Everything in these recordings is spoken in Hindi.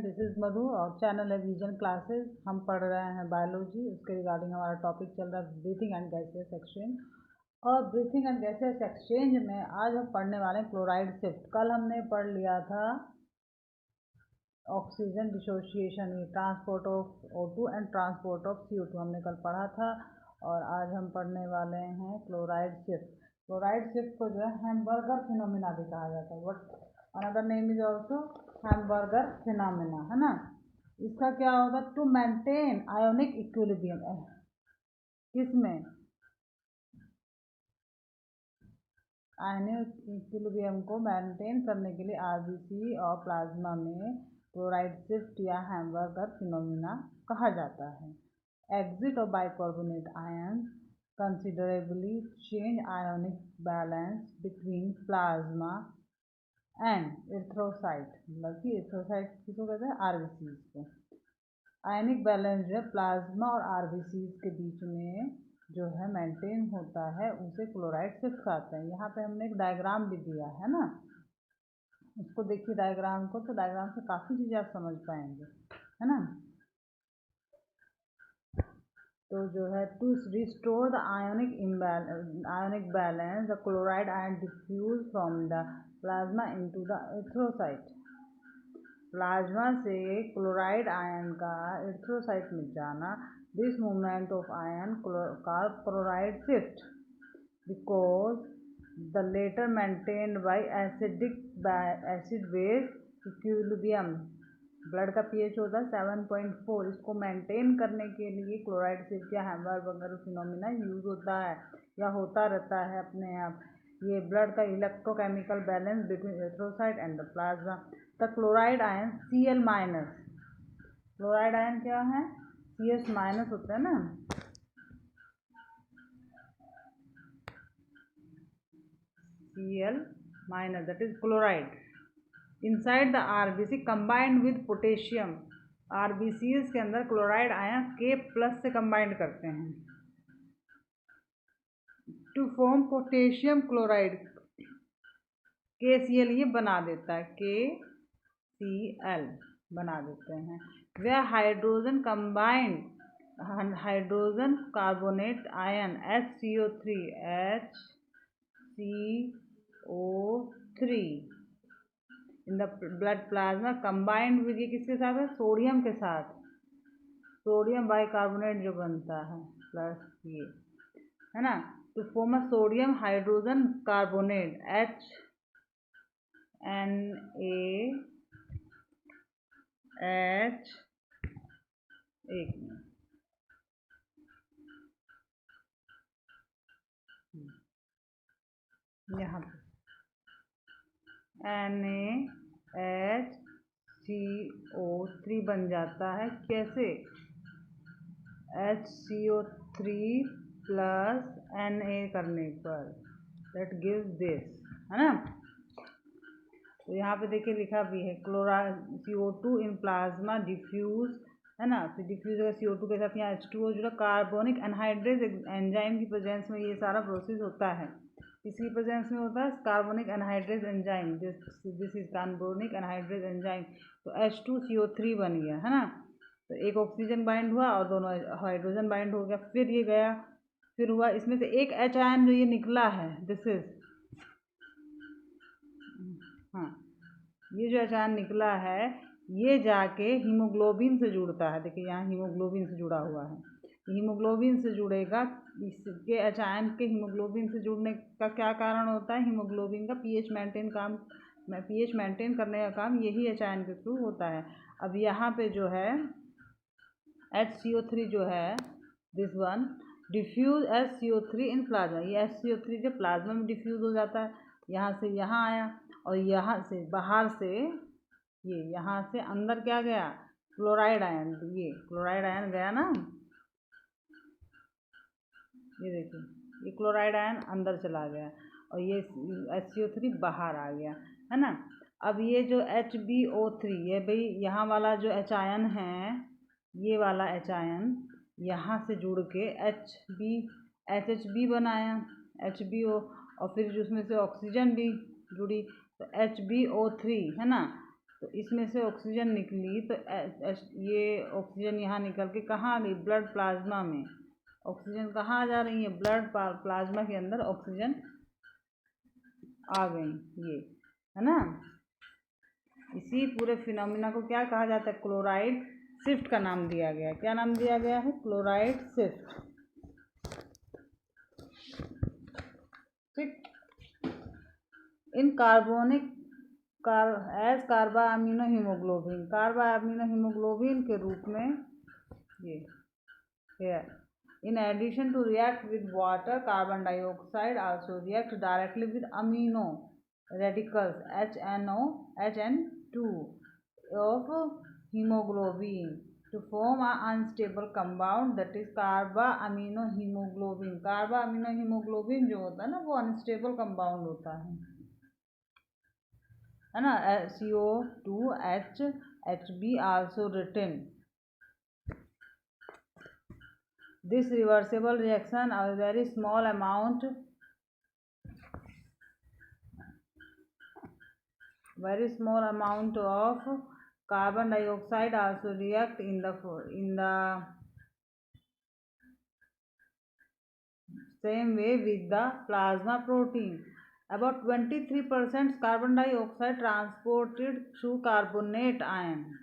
दिस इज़ मधु और चैनल है विजन क्लासेस। हम पढ़ रहे हैं बायोलॉजी, उसके रिगार्डिंग हमारा टॉपिक चल रहा है ब्रीथिंग एंड गैसियस एक्सचेंज। और ब्रीथिंग एंड गैसियस एक्सचेंज में आज हम पढ़ने वाले हैं क्लोराइड शिफ्ट। कल हमने पढ़ लिया था oxygen dissociation, transport of O2 and transport of CO2 हमने कल पढ़ा था। और आज हम पढ़ने वाले हैं क्लोराइड शिफ्ट। क्लोराइड शिफ्ट को जो है हैम्बर्गर फिनोमिना भी कहा जाता है। What another name is also hamburger phenomena, है ना। इसका क्या होगा, टू मेंटेन आयोनिक इक्विलिब्रियम। किसमें? आयोनिक इक्विलिब्रियम को मेंटेन करने के लिए आरबीसी और प्लाज्मा में क्लोराइड शिफ्ट या हैम्बर्गर फिनोमिना कहा जाता है। Exit of bicarbonate ions considerably change ionic balance between plasma and erythrocyte। मतलब कि erythrocyte किसको कहते हैं? आरबीसी को। आयनिक बैलेंस जो है प्लाज्मा और आरबीसी के बीच में जो है मेंटेन होता है, उसे क्लोराइड शिफ्ट कहते हैं। यहाँ पे हमने एक डायग्राम भी दिया है ना, उसको देखिए डायग्राम को, तो डायग्राम से काफ़ी चीज़ें आप समझ पाएंगे, है ना। तो जो है to restore the ionic balance the chloride ion diffuse from the plasma into the erythrocyte. Plasma से क्लोराइड आयन का एरिथ्रोसाइट में जाना, this movement of ion called chloride shift because the latter maintained by acid base equilibrium. Blood का पीएच होता है 7.4। इसको मेंटेन करने के लिए क्लोराइड शिफ्ट या हैम्बर्गर फिनोमिना यूज होता है या होता रहता है अपने आप। ये ब्लड का electrochemical balance between erythrocyte and the plasma. The chloride ion Cl minus, chloride ion क्या है? CS माइनस होता है ना। Cl minus that is chloride inside the RBC combined with potassium. RBCs के अंदर क्लोराइड आयन K+ से कंबाइंड करते हैं to form potassium chloride. KCl ये बना देता है, KCl बना देते हैं। वे hydrogen combined hydrogen carbonate ion HCO3 in the blood plasma combined with, ये किसके साथ है? सोडियम के साथ। सोडियम बाइकार्बोनेट जो बनता है प्लस ये, है ना, तो form a sodium hydrogen carbonate HNaH। एक मिनट, यहाँ पे NaHCO3 बन जाता है। कैसे? HCO3 प्लस Na करने पर दैट गिव्स दिस, है ना। तो यहाँ पे देखिए लिखा भी है chloride CO2 in plasma diffuse, है ना। फिर डिफ्यूज होगा CO2 के साथ, यहाँ H2O जो है कार्बोनिक एनहाइड्रेज एंजाइम की प्रेजेंस में ये सारा प्रोसेस होता है। किसकी प्रेजेंस में होता है? Carbonic anhydrase enzyme. This is carbonic anhydrase enzyme. तो H2CO3 बन गया, है ना। तो एक ऑक्सीजन बाइंड हुआ और दोनों हाइड्रोजन बाइंड हो गया। फिर ये गया, फिर हुआ इसमें से एक H आयन जो ये निकला है, दिस इज, हाँ, ये जो H आयन निकला है ये जाके हीमोग्लोबिन से जुड़ता है। देखिए यहाँ हीमोग्लोबिन से जुड़ा हुआ है, हीमोग्लोबिन से जुड़ेगा। इसके H आयन के हीमोग्लोबिन से जुड़ने का क्या कारण होता है? हीमोग्लोबिन का पीएच मेंटेन करने का काम यही H आयन के थ्रू होता है। अब यहाँ पे जो है HCO3 जो है, this one diffuse HCO3 in plasma. ये HCO3 जो प्लाज्मा में डिफ्यूज हो जाता है, यहाँ से यहाँ आया और यहाँ से बाहर से ये, यहाँ से अंदर क्या गया? Chloride ion. ये क्लोराइड आयन गया ना, ये देखिए ये क्लोराइड आयन अंदर चला गया और ये HCO3 बाहर आ गया, है ना। अब ये जो HbO3, ये भाई यहाँ वाला जो H आयन है, ये वाला H आयन यहाँ से जुड़ के HB बनाया, HBO, और फिर उसमें से ऑक्सीजन भी जुड़ी, तो HbO3, है ना। तो इसमें से ऑक्सीजन निकली तो ये ऑक्सीजन यहाँ निकल के कहाँ आ गई, ब्लड प्लाज्मा में। ऑक्सीजन कहाँ आ जा रही है, ब्लड प्लाज्मा के अंदर ऑक्सीजन आ गई, ये है ना। इसी पूरे फिनोमिना को क्या कहा जाता है, क्लोराइड शिफ्ट का नाम दिया गया। क्या नाम दिया गया है, क्लोराइड शिफ्ट। ठीक। In carbonic as carbamino haemoglobin, carbamino haemoglobin के रूप में ये है। In addition to react with water, carbon dioxide also react directly with amino radicals HN2 of hemoglobin to form an unstable compound, that is कार्बाअमीनोहीमोग्लोबिन। कार्बाअमीनोहीमोग्लोबिन जो होता है ना, वो अनस्टेबल कंपाउंड होता है ना। CO2Hb also written. This reversible reaction, a very small amount of carbon dioxide also react in the same way with the plasma protein. About 23% carbon dioxide transported through carbonate ion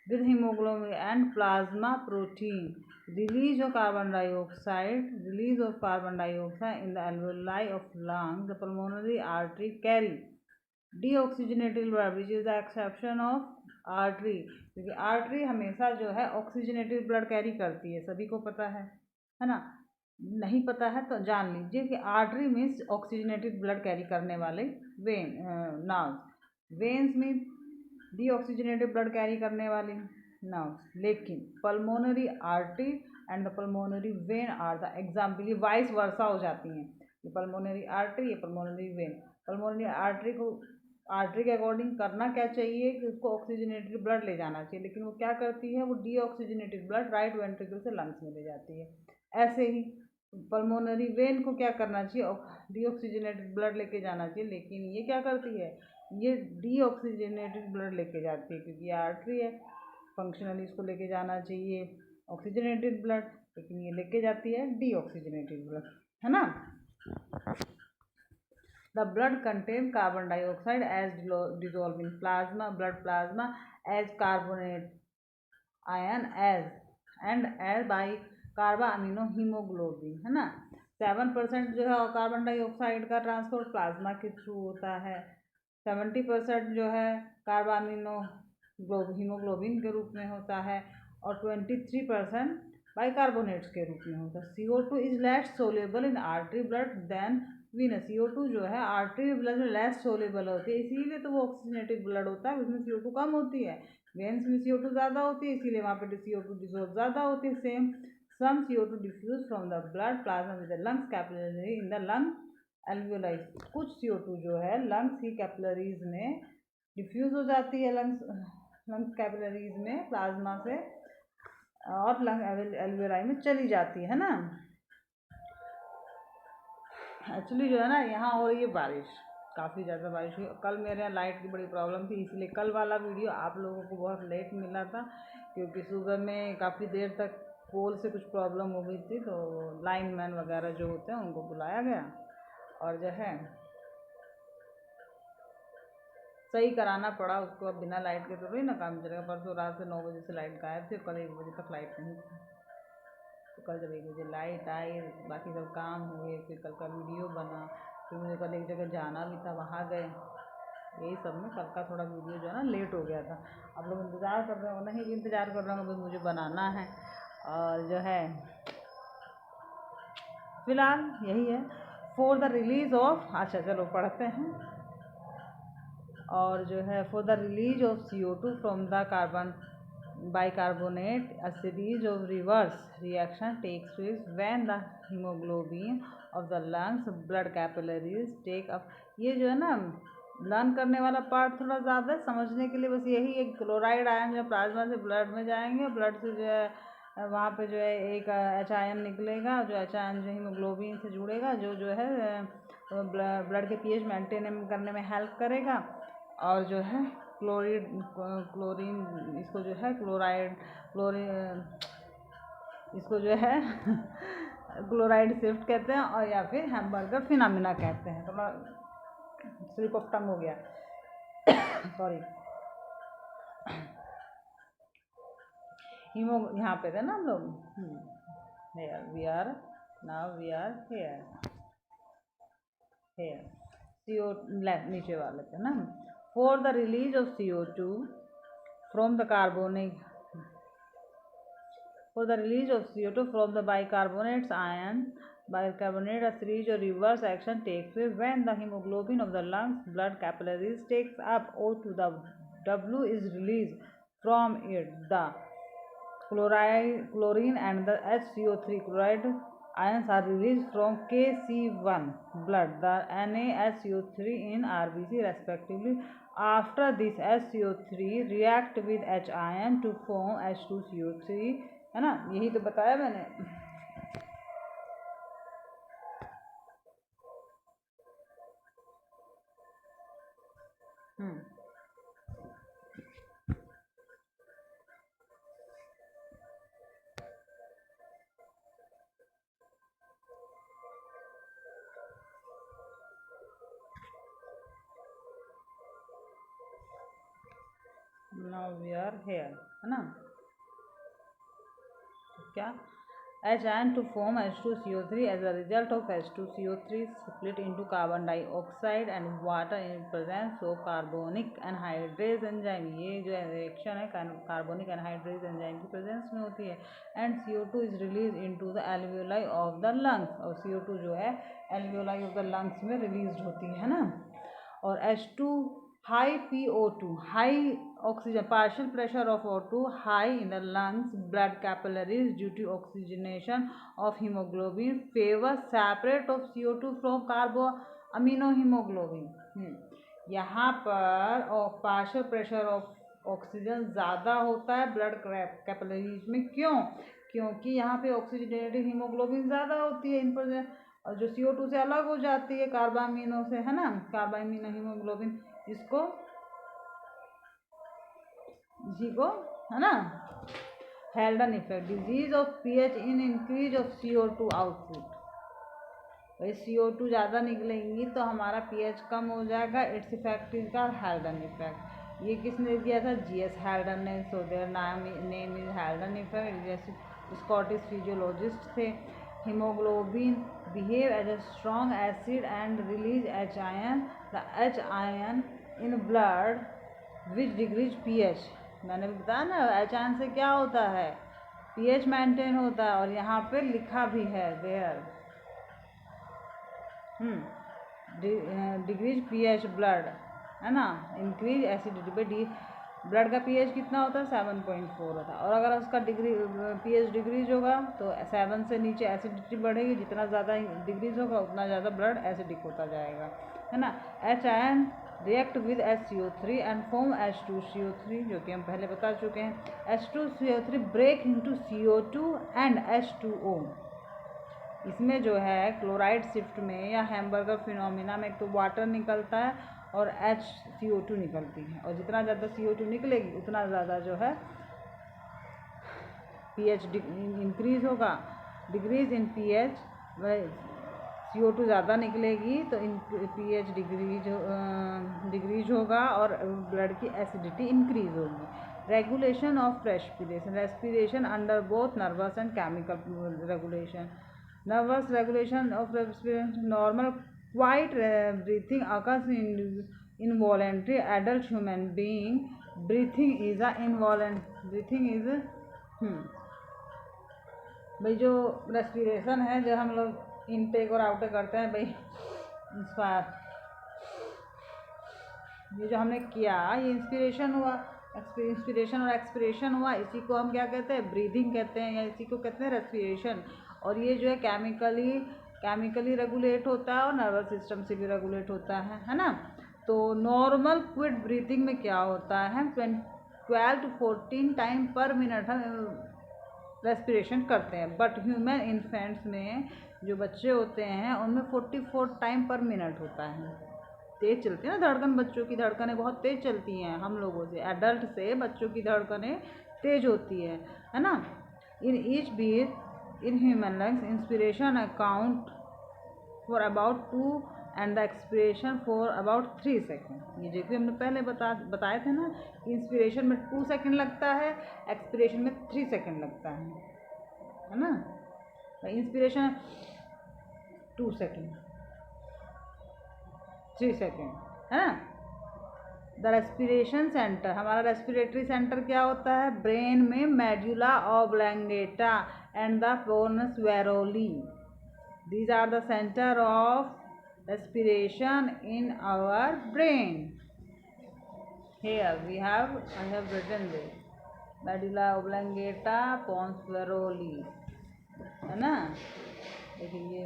with hemoglobin and plasma protein. Release of carbon dioxide in the alveoli of lungs, the pulmonary artery carry deoxygenated blood, which is the exception of artery, क्योंकि आर्टरी हमेशा जो है ऑक्सीजनेटेड ब्लड कैरी करती है, सभी को पता है ना। नहीं पता है तो जान लीजिए कि artery means oxygenated blood carry करने वाले vein, nerves. Veins mean deoxygenated blood carry करने वाले नर्व्स। लेकिन pulmonary artery and the pulmonary vein are the example, ये वाइस वर्सा हो जाती हैं। ये पल्मोनरी आर्टरी, ये पल्मोनरी वेन। पल्मोनरी आर्टरी के अकॉर्डिंग करना क्या चाहिए कि उसको ऑक्सीजनेटेड ब्लड ले जाना चाहिए, लेकिन वो क्या करती है, वो डीऑक्सीजनेटेड ब्लड राइट वेंट्रिकल से लंग्स में ले जाती है। ऐसे ही पल्मोनरी वेन को क्या करना चाहिए, डीऑक्सीजनेटेड ब्लड लेके जाना चाहिए, लेकिन ये क्या करती है, ये डीऑक्सीजनेटेड ब्लड लेके जाती है, क्योंकि ये आर्टरी है। फंक्शनली इसको लेके जाना चाहिए ऑक्सीजनेटेड ब्लड, लेकिन ये लेके जाती है डीऑक्सीजनेटेड ब्लड, है ना। The blood contains carbon dioxide as dissolved in plasma, blood plasma as carbonate ion as by कार्बाअमीनोहीमोग्लोबिन, है ना। 7% जो है कार्बन डाइऑक्साइड का ट्रांसपोर्ट प्लाज्मा के थ्रू होता है। 70% जो है हीमोग्लोबिन के रूप में होता है, और 23% बाइकार्बोनेट्स के रूप में होता है। CO2 is less soluble in artery blood than venous. CO2 जो है आर्टरी ब्लड में लेस सोलेबल होती है, इसीलिए तो वो ऑक्सीजनेटेड ब्लड होता है, उसमें CO2 कम होती है। वेन्स में CO2 ज़्यादा होती है, इसीलिए वहाँ पे CO2 डिसॉल्व ज़्यादा होती है। Some CO2 diffuse from the blood plasma with the lungs capillary in the lung alveoli. कुछ CO2 जो है लंग्स की कैपिलरीज में डिफ्यूज हो जाती है, लंग्स कैपिलरीज में प्लाज्मा से, और लंग एल्वेलाई में चली जाती है ना। एक्चुअली जो है ना, यहाँ हो रही है बारिश, काफ़ी ज़्यादा बारिश हुई। कल मेरे यहाँ लाइट की बड़ी प्रॉब्लम थी, इसलिए कल वाला वीडियो आप लोगों को बहुत लेट मिला था, क्योंकि सुबह में काफ़ी देर तक पोल से कुछ प्रॉब्लम हो गई थी, तो लाइन मैन वगैरह जो होते हैं उनको बुलाया गया, और जो है सही कराना पड़ा उसको। अब बिना लाइट के तो नहीं ना काम चलेगा। परसों रात से 9 बजे से लाइट गायब थी, कल 1 बजे तक लाइट नहीं थी। तो कल जब 1 बजे लाइट आई, बाकी सब काम हुए, फिर कल का वीडियो बना, फिर मुझे कल एक जगह जाना भी था, वहाँ गए। यही सब में कल का थोड़ा वीडियो जो है ना लेट हो गया था। आप लोग इंतज़ार कर रहे हो, नहीं इंतज़ार कर रहे हो, भाई मुझे बनाना है। और जो है फिलहाल यही है फॉर द रिलीज ऑफ, अच्छा चलो पढ़ते हैं। और जो है for the release of CO2 from the carbon bicarbonate, a series of reverse reaction takes place when the hemoglobin of the lungs blood capillaries take up। ये जो है ना लर्न करने वाला पार्ट थोड़ा ज़्यादा है समझने के लिए, बस यही एक क्लोराइड आयन जो प्लाज्मा से ब्लड में जाएंगे, ब्लड से जो है वहाँ पे जो है एक H आयन निकलेगा, जो H आयन जो हीमोग्लोबिन से जुड़ेगा, जो है ब्लड के pH मेंटेन करने में हेल्प करेगा, और जो है क्लोरीन, इसको जो है इसको जो है क्लोराइड शिफ्ट कहते हैं, और या फिर हैम्बर्गर फिनोमेना कहते हैं। थोड़ा स्लिप ऑफ टंग हो गया सॉरी। यहाँ पे थे ना हम लोग, वी आर हेयर CO नीचे वाले थे ना। For the release of CO2 from the carbonic from the bicarbonates a series of reverse action takes place when the hemoglobin of the lungs blood capillaries takes up O2. The W is released from it. The chlorine and the HCO3 chloride ions are released from KC1 blood, the NaHCO3 in RBC respectively. After this, HCO3 react with H ion to form H2CO3, है ना। यही तो बताया मैंने। Now we are here, है ना। क्या H ion to form H2CO3 as a result of H2CO3 split into carbon dioxide and water in presence of carbonic anhydrase enzyme। ये जो रिएक्शन है कार्बोनिक एनहाइड्रेज एंजाइम की प्रेजेंस में होती है। And CO2 is release into the alveoli of the lungs, और CO2 जो है एल्वियोलाई ऑफ द लंग्स में रिलीज होती है ना। और H2 high PO2, high oxygen, partial pressure of O2 high in the lungs blood capillaries due to oxygenation of hemoglobin favor separate of CO2 from carboaminohemoglobin। यहाँ पर पार्शियल प्रेशर ऑफ ऑक्सीजन ज़्यादा होता है ब्लड कैपिलरीज में। क्यों? क्योंकि यहाँ पे ऑक्सीजनेटेड हीमोग्लोबिन ज़्यादा होती है इन पर, और जो CO2 से अलग हो जाती है कार्बामिनो से, है ना, कार्बामिनो हीमोग्लोबिन, इसी को है ना हेल्डन effect. Disease of pH in increase of CO2 output. भाई CO2 ज़्यादा निकलेंगी तो हमारा pH कम हो जाएगा। इट्स इफेक्ट इज का हेल्डन इफेक्ट। ये किसने दिया था? GS हेल्डन ने। So their name is Haldane effect. जैसे स्कॉटिश फिजियोलॉजिस्ट थे। Haemoglobin behave as a strong acid and release H ion। The H ion in blood which decrease pH। मैंने बताया ना H ion से क्या होता है, pH मेंटेन होता है। और यहाँ पे लिखा भी है देयर डिक्रीज pH ब्लड, है ना, इंक्रीज एसिडिटी। पे ब्लड का pH कितना होता है? 7.4 होता है। और अगर उसका pH डिक्रीज होगा तो 7 से नीचे एसिडिटी बढ़ेगी। जितना ज़्यादा डिक्रीज होगा उतना ज़्यादा ब्लड एसिडिक होता जाएगा, है ना। H ion react with HCO3 and form H2CO3, जो कि हम पहले बता चुके हैं। H2CO3 break into CO2 and H2O। इसमें जो है क्लोराइड शिफ्ट में या हैम्बर्गर फिनोमिना में एक तो वाटर निकलता है और HCO2 निकलती है। और जितना ज़्यादा CO2 निकलेगी उतना ज़्यादा जो है pH इंक्रीज होगा। डिक्रीज इन pH, CO2 ज़्यादा निकलेगी तो pH डिक्रीज होगा और ब्लड की एसिडिटी इंक्रीज होगी। Regulation of respiration under both nervous and chemical regulation. Nervous regulation of respiration, normal quiet breathing occurs in involuntary adult human being. Breathing is भाई जो रेस्पिरेशन है, जो हम लोग इनटेक और आउटेक करते हैं भाई, इंस्पायर, ये जो हमने किया ये इंस्पिरेशन हुआ, इंस्पिरेशन और एक्सपिरेशन हुआ। इसी को हम क्या कहते हैं? ब्रीदिंग कहते हैं, या इसी को कहते हैं रेस्पिरेशन। और ये जो है केमिकली रेगुलेट होता है और नर्वस सिस्टम से भी रेगुलेट होता है ना। तो नॉर्मल क्विक ब्रीथिंग में क्या होता है? 12 to 14 टाइम पर मिनट हम रेस्पिरेशन करते हैं। बट ह्यूमन इन्फेंट्स में जो बच्चे होते हैं उनमें 44 टाइम पर मिनट होता है। तेज़ चलती है ना धड़कन, बच्चों की धड़कनें बहुत तेज़ चलती हैं हम लोगों से, एडल्ट से बच्चों की धड़कनें तेज़ होती है ना। In each beat in human lungs inspiration account for about 2 and the expiration for about 3 second. ये देखिए हमने पहले बताए थे ना कि इंस्पिरेशन में 2 सेकेंड लगता है, एक्सपिरेशन में 3 सेकेंड लगता है ना। इंस्पिरेशन 2 सेकेंड 3 सेकेंड है ना। द रेस्पिरेशन सेंटर, हमारा रेस्पिरेटरी सेंटर क्या होता है, ब्रेन में medulla oblongata and the pons varolii, these are the center of respiration in our brain. Here I have written this medulla oblongata pons varoli, है ना। देखिए ये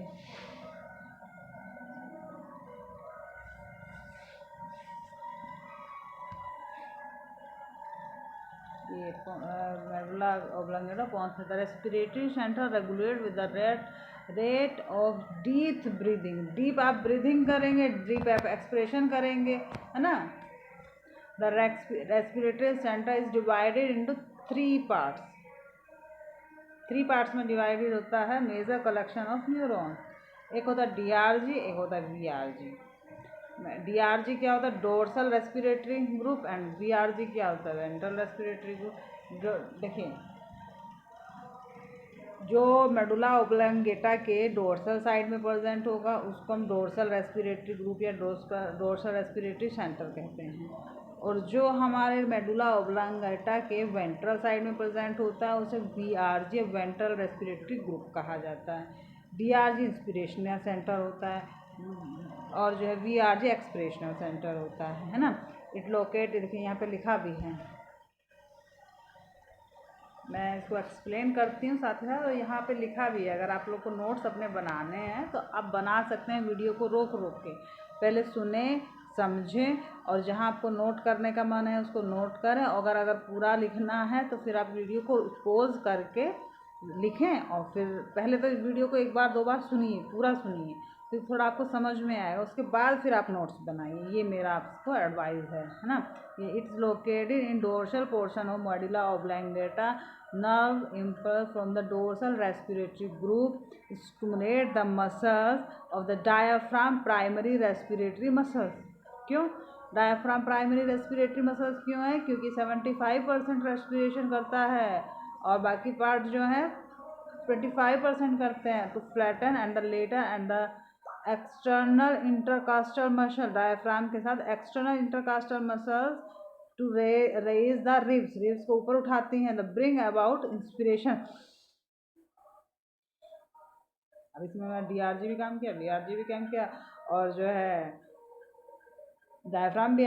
medulla oblongata pons, the respiratory center regulate with the rate of deep breathing, deep आप ब्रीदिंग करेंगे, डीप आप एक्सप्रेशन करेंगे, है ना। The respiratory centre is divided into 3 parts, 3 parts में डिवाइडेड होता है मेजर कलेक्शन ऑफ न्यूरॉन्स। एक होता है डीआरजी, एक होता है वीआरजी। डीआरजी क्या होता है, डोर्सल रेस्पिरेटरी ग्रुप, एंड वीआरजी क्या होता है, वेंट्रल रेस्पिरेटरी ग्रुप। जो देखिए जो मेडुला ओब्लंगेटा के डोर्सल साइड में प्रेजेंट होगा उसको हम डोर्सल रेस्पिरेटरी ग्रुप या डोर्सल रेस्पिरेटरी सेंटर कहते हैं, और जो हमारे मेडुला ओब्लंगेटा के वेंट्रल साइड में प्रेजेंट होता है उसे वीआरजी वेंट्रल रेस्पिरेटरी ग्रुप कहा जाता है। डीआरजी इंस्पिरेशनल सेंटर होता है और जो है वीआरजी एक्सप्रेशनल सेंटर होता है ना। इट लोकेट, देखिए यहाँ पे लिखा भी है, मैं इसको एक्सप्लेन करती हूँ साथ में, और यहाँ पे लिखा भी है। अगर आप लोग को नोट्स अपने बनाने हैं तो आप बना सकते हैं, वीडियो को रोक के पहले सुने समझें, और जहाँ आपको नोट करने का मन है उसको नोट करें। अगर पूरा लिखना है तो फिर आप वीडियो को पॉज करके लिखें, और फिर पहले तो वीडियो को 1 बार 2 बार सुनिए, पूरा सुनिए, फिर थोड़ा आपको समझ में आएगा, उसके बाद फिर आप नोट्स बनाइए। ये मेरा आपको एडवाइस है ना। ये it's located in dorsal portion of medulla oblongata, nerve impulse from the dorsal respiratory group stimulate the muscles of the diaphragm primary respiratory muscles। क्यों डायफ्राम प्राइमरी रेस्पिरेटरी मसल्स क्यों है, क्योंकि 75% रेस्पिरेशन करता है और बाकी पार्ट जो है 25% करते हैं। To flatten and the latter and the external intercostal muscle, diaphragm के साथ external intercostal muscles to raise the ribs, ribs को ऊपर उठाती हैं, द ब्रिंग अबाउट इंस्पिरेशन। अब इसमें मैं डीआरजी भी काम किया, और जो है डायफ्राम भी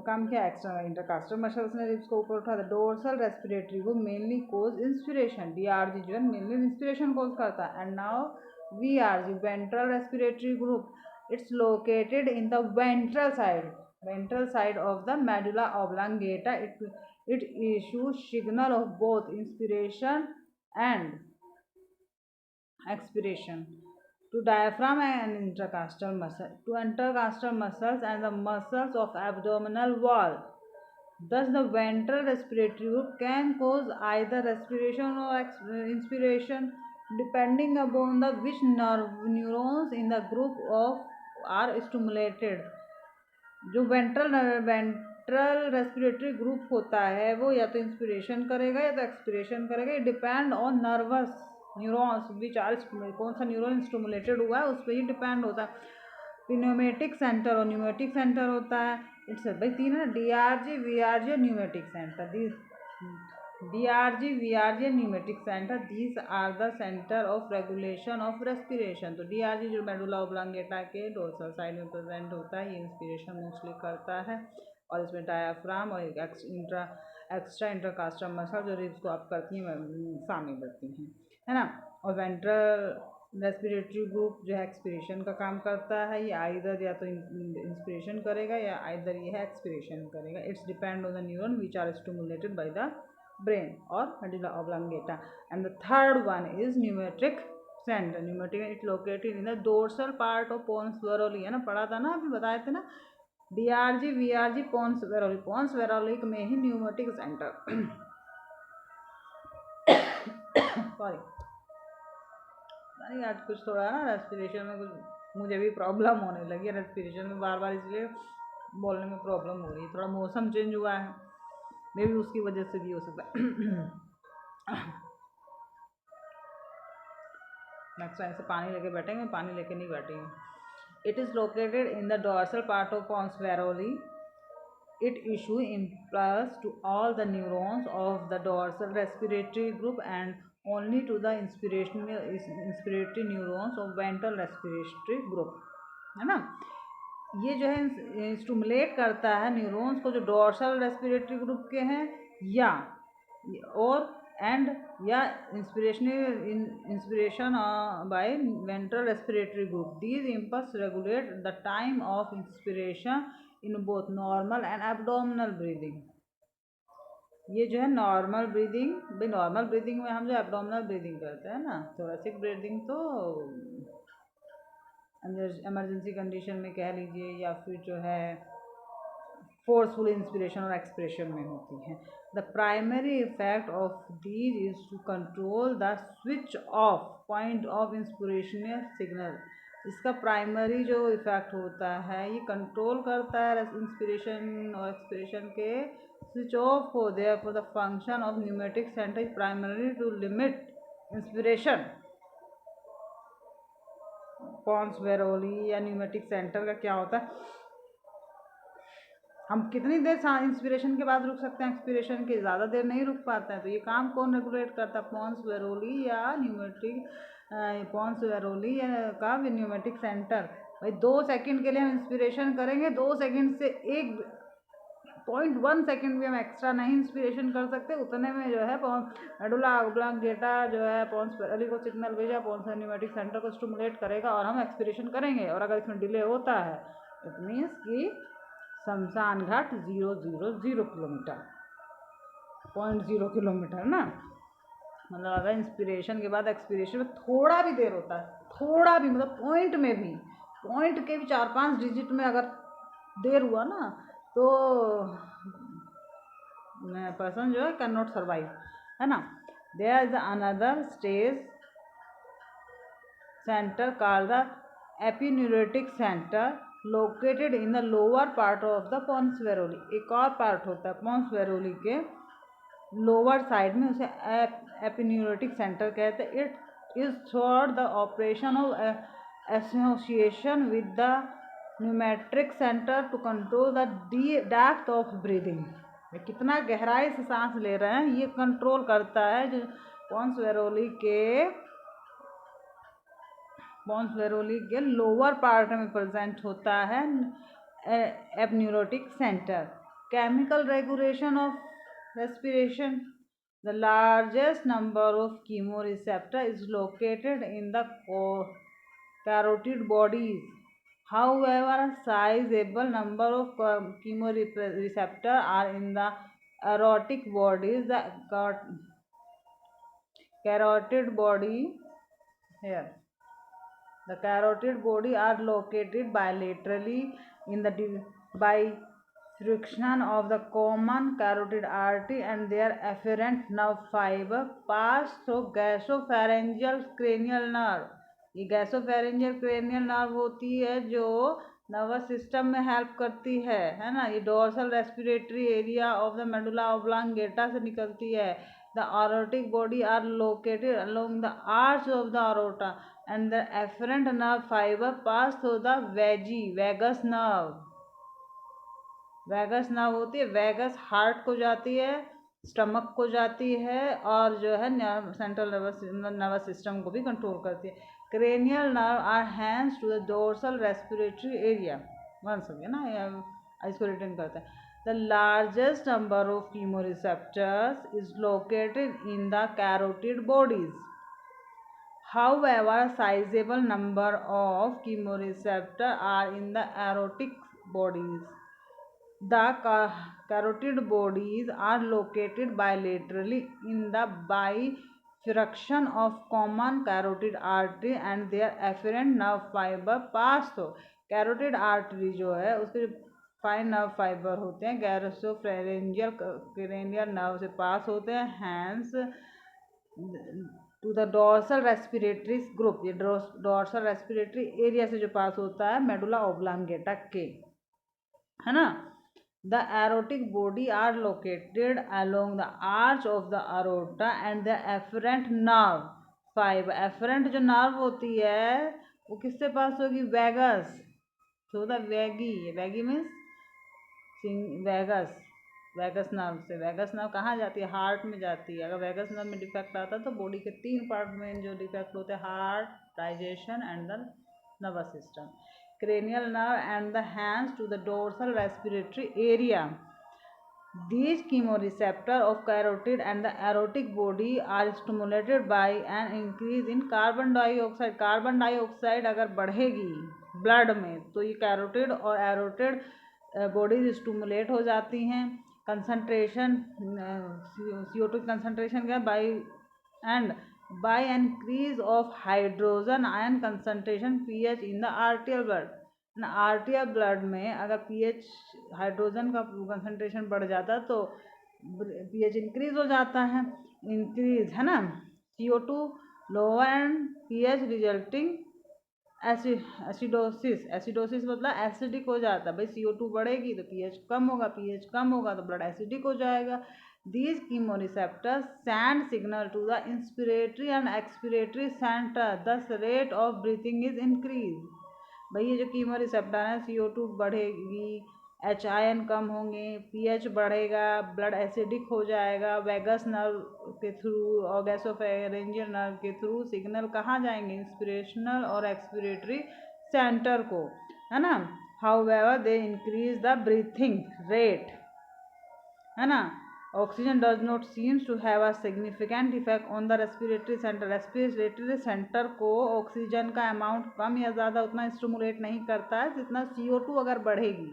काम किया, एक्सटर्नल इंटरकास्टल मसल्स ने रिब्स को ऊपर उठा। द डोर्सल रेस्पिरेटरी वो मेनली कोज इंस्पिरेशन, डीआरजी जो है मेनली इंस्पिरेशन कोज करता है। And now VRG ventral respiratory group, it's located in the ventral side of the medulla oblongata. It issues signal of both inspiration and expiration to diaphragm and intercostal muscles and the muscles of abdominal wall. Thus the ventral respiratory group can cause either respiration or inspiration depending upon the which neurons in the group of are stimulated। जो वेंट्रल रेस्पिरेटरी ग्रुप होता है वो या तो इंस्पिरेशन करेगा या तो एक्सपिरेशन करेगा। It depend on nervous neurons which are, कौन सा न्यूरॉन स्टिमुलेटेड हुआ है उस पर ही डिपेंड होता है। न्यूमेटिक सेंटर और न्यूमेटिक सेंटर होता है, इट्स भाई 3 है, डीआरजी वीआरजी और pneumatic centre. DRG, VRG and pneumatic center, these are the center of regulation of respiration। तो DRG जो मेडुला ओब्लंगेटा के डोर्सल साइड में प्रेजेंट होता है, ये इंस्पिरेशन मोस्टली करता है, और इसमें डायाफ्राम और एक्स्ट्रा इंटरकास्टल मसल जो रिब्स को अप करती हैं शामिल होती हैं, है ना। और वेंट्रल रेस्पिरेटरी ग्रुप जो है एक्सपिरेशन का काम करता है, ये आइदर या तो इंस्पिरेशन करेगा या आइदर ये है एक्सपिरेशन करेगा। It's depend on the neuron which are stimulated by the brain or medulla oblongata। And the third one is pneumatic center। pneumatic it located in the dorsal part of pons varoli, है ना, पढ़ा था ना, अभी बताए थे ना DRG VRG पोन्स वेरोलिक में ही न्यूमेटिक सेंटर सॉरी आज कुछ थोड़ा ना रेस्पिरेशन में कुछ मुझे भी प्रॉब्लम होने लगी है रेस्पिरेशन में बार बार, इसलिए बोलने में प्रॉब्लम हो रही है। थोड़ा मौसम चेंज हुआ है, मे भी उसकी वजह से भी हो सकता है। नेक्स्ट टाइम से पानी लेके बैठेंगे, पानी लेके नहीं बैठेंगे। It is located in the dorsal part of pons varolii. It issue impulse to all the neurons of the dorsal respiratory group and only to the inspiratory neurons of ventral respiratory group, है ना। ये जो है स्टिमुलेट करता है न्यूरॉन्स को जो डोर्सल रेस्पिरेटरी ग्रुप के हैं या inspiration by ventral respiratory group. These impulse regulate the time of inspiration in both normal and abdominal breathing. ये जो है नॉर्मल ब्रीदिंग, भाई नॉर्मल ब्रीदिंग में हम जो एब्डोमिनल ब्रीदिंग करते हैं ना, थोरेसिक ब्रीदिंग तो इमरजेंसी कंडीशन में कह लीजिए, या फिर जो है फोर्सफुल इंस्पिरेशन और एक्सप्रेशन में होती है. The primary effect of these is to control the switch off point of inspirational signal. इसका प्राइमरी जो इफेक्ट होता है ये कंट्रोल करता है इंस्पिरेशन और एक्सप्रेशन के स्विच ऑफ हो. Therefore the function of pneumatic centre is primary to limit inspiration. Pons varolii या न्यूमेटिक सेंटर का क्या होता है, हम कितनी देर इंस्पिरेशन के बाद रुक सकते हैं, एक्सपिरेशन के ज़्यादा देर नहीं रुक पाते हैं. तो ये काम कौन रेगुलेट करता है, पोन्स वेरोली या न्यूमेटिक पोन्स वेरोली का न्यूमेटिक सेंटर. भाई 2 सेकंड के लिए हम इंस्पिरेशन करेंगे, 2 सेकंड से 1.1 सेकंड भी हम एक्स्ट्रा नहीं इंस्पिरेशन कर सकते. उतने में जो है मेडुला ऑब्लांगेटा जो है पोन्स वेरोली को सिग्नल भेजा, पोन्स न्यूमेटिक सेंटर को स्टिमुलेट करेगा और हम एक्सपिरेशन करेंगे. और अगर इसमें डिले होता है इट मीन्स कि शमशान घाट 000 किलोमीटर, 0.0 किलोमीटर ना. मतलब अगर इंस्पिरेशन के बाद एक्सपिरेशन में थोड़ा भी देर होता है, थोड़ा भी मतलब पॉइंट में भी, पॉइंट के भी 4-5 डिजिट में अगर देर हुआ ना तो पर्सन जो है कैन नॉट सर्वाइव, है ना. There is another stage centre called the apneustic centre located in the lower part of the pons varolii. एक और पार्ट होता है पोन्स वेरोली के लोअर साइड में, उसे एपिन्यूरेटिक सेंटर कहते हैं. It is through the operation of association with the pneumatic centre to control the depth of breathing. कितना गहराई से सांस ले रहे हैं ये कंट्रोल करता है. जो पोन्स वेरोली के लोअर पार्ट में प्रेजेंट होता है apneustic centre. Chemical regulation of respiration. The largest number of chemoreceptor is located in the carotid bodies. However, a sizable number of chemoreceptor are in the aortic bodies. The carotid body here. The carotid body are located bilaterally in the friction of the common carotid artery and their afferent nerve fiber pass through gasopharyngeal cranial nerve. ये गैसोफेरेंजियल क्रेनियल नर्व होती है जो नर्वस सिस्टम में हेल्प करती है ना. ये dorsal respiratory area of the medulla oblongata से निकलती है. The aortic body are located along the arch of the aorta and the afferent nerve fiber pass through the vagus nerve. Vagus nerve होती है, वैगस हार्ट को जाती है, स्टमक को जाती है और जो है सेंट्रल नर्वस सिस्टम को भी कंट्रोल करती है. Cranial nerve are hands to the dorsal respiratory area. वन सके ना इसको रिटर्न करते हैं. The largest number of chemoreceptors is located in the carotid bodies. However, a sizable number of chemoreceptors are in the aortic bodies. The carotid bodies are located bilaterally in the bifurcation of common carotid artery and their afferent nerve fiber pass through. Carotid artery जो है उसके फाइन नर्व फाइबर होते हैं, गैस्ट्रोफेरेंजियल क्रेनियल नर्व से पास होते हैं, hands to the dorsal respiratory group, ये डॉर्सल रेस्पिरेटरी एरिया से जो पास होता है मेडुला ऑब्लांगेटा के, है ना। The aortic body are located along the arch of the aorta and the efferent nerve fiber. Efferent जो नर्व होती है वो किससे पास होगी, वेगस, तो the vagi means vagus nerve से। वेगस नर्व कहाँ जाती है, हार्ट में जाती है। अगर वेगस नर्व में डिफेक्ट आता है तो बॉडी के 3 पार्ट में जो डिफेक्ट होते हैं, heart, digestion and the nervous system. cranial nerve and the hands to the dorsal respiratory area. These chemoreceptors of carotid and the aortic body are stimulated by an increase in carbon dioxide. Carbon dioxide अगर बढ़ेगी ब्लड में तो ये कैरोटिड और एरोटिड बॉडीज स्टिमुलेट हो जाती हैं। कंसंट्रेशन CO2 कंसंट्रेशन क्या, by increase of hydrogen ion concentration pH in the arterial blood. आर्टियल blood में अगर pH हाइड्रोजन का कंसंट्रेशन बढ़ जाता है तो pH इंक्रीज हो जाता है, इंक्रीज, है ना। CO2 lower and pH resulting acidosis मतलब एसिडिक हो जाता है। भाई CO2 बढ़ेगी तो pH कम होगा तो ब्लड एसिडिक हो जाएगा। These chemoreceptors send signal to the inspiratory and expiratory center, thus rate of breathing is increased. भाई ये जो chemoreceptor है, CO2 बढ़ेगी, H आयन कम होंगे, pH बढ़ेगा, ब्लड एसिडिक हो जाएगा, वेगस नर्व के थ्रू और गैस्ट्रोफेरेंजियल नर्व के थ्रू सिग्नल कहाँ जाएंगे, इंस्पिरेशनल और एक्सपिरेटरी सेंटर को, है ना। However, they increase the breathing rate, है ना। Oxygen does not seems to have a significant effect on the respiratory center. Respiratory centre को ऑक्सीजन का अमाउंट कम या ज़्यादा उतना स्टिमुलेट नहीं करता है जितना CO2 अगर बढ़ेगी।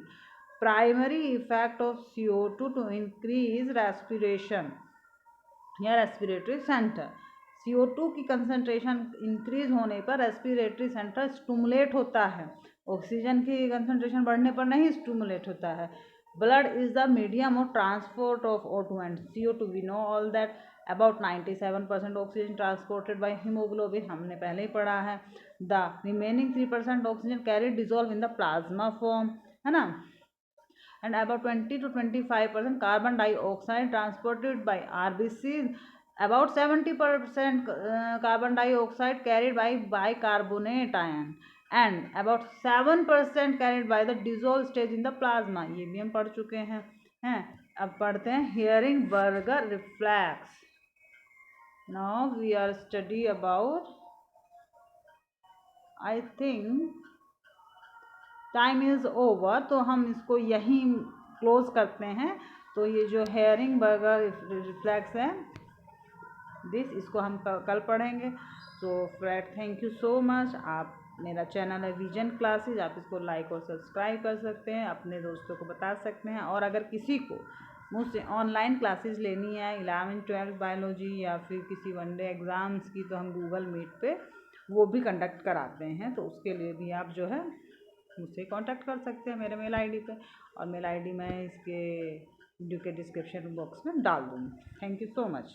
Primary effect of CO2 to increase respiration या रेस्पिरेटरी सेंटर। CO2 की कंसंट्रेशन इंक्रीज होने पर रेस्पिरेटरी सेंटर स्टिमुलेट होता है, ऑक्सीजन की कंसंट्रेशन बढ़ने पर नहीं स्टिमुलेट होता है। Blood is the medium of transport of O2 and CO2. We know all that about 97% oxygen transported by hemoglobin, हमने पहले ही पढ़ा है। The remaining 3% oxygen carried dissolved in the plasma form, है ना। And about 20 to 25% carbon dioxide transported by RBCs. About 70% carbon dioxide carried by bicarbonate ion and about 7% carried by the dissolved stage in the plasma. ये भी हम पढ़ चुके हैं। अब पढ़ते हैं hearing burger reflex. Now we are study about, I think time is over, तो हम इसको यहीं क्लोज करते हैं। तो ये जो हेयरिंग बर्गर रिफ्लेक्स है इसको हम कल पढ़ेंगे। So friend, thank you so much. आप, मेरा चैनल है विजन क्लासेस, आप इसको लाइक और सब्सक्राइब कर सकते हैं, अपने दोस्तों को बता सकते हैं। और अगर किसी को मुझसे ऑनलाइन क्लासेस लेनी है 11th 12th बायोलॉजी या फिर किसी वनडे एग्ज़ाम्स की, तो हम गूगल मीट पे वो भी कंडक्ट कराते हैं। तो उसके लिए भी आप जो है मुझसे कांटेक्ट कर सकते हैं मेरे मेल आईडी पे, और मेल आईडी मैं इसके वीडियो के डिस्क्रिप्शन बॉक्स में डाल दूँगी। Thank you so much.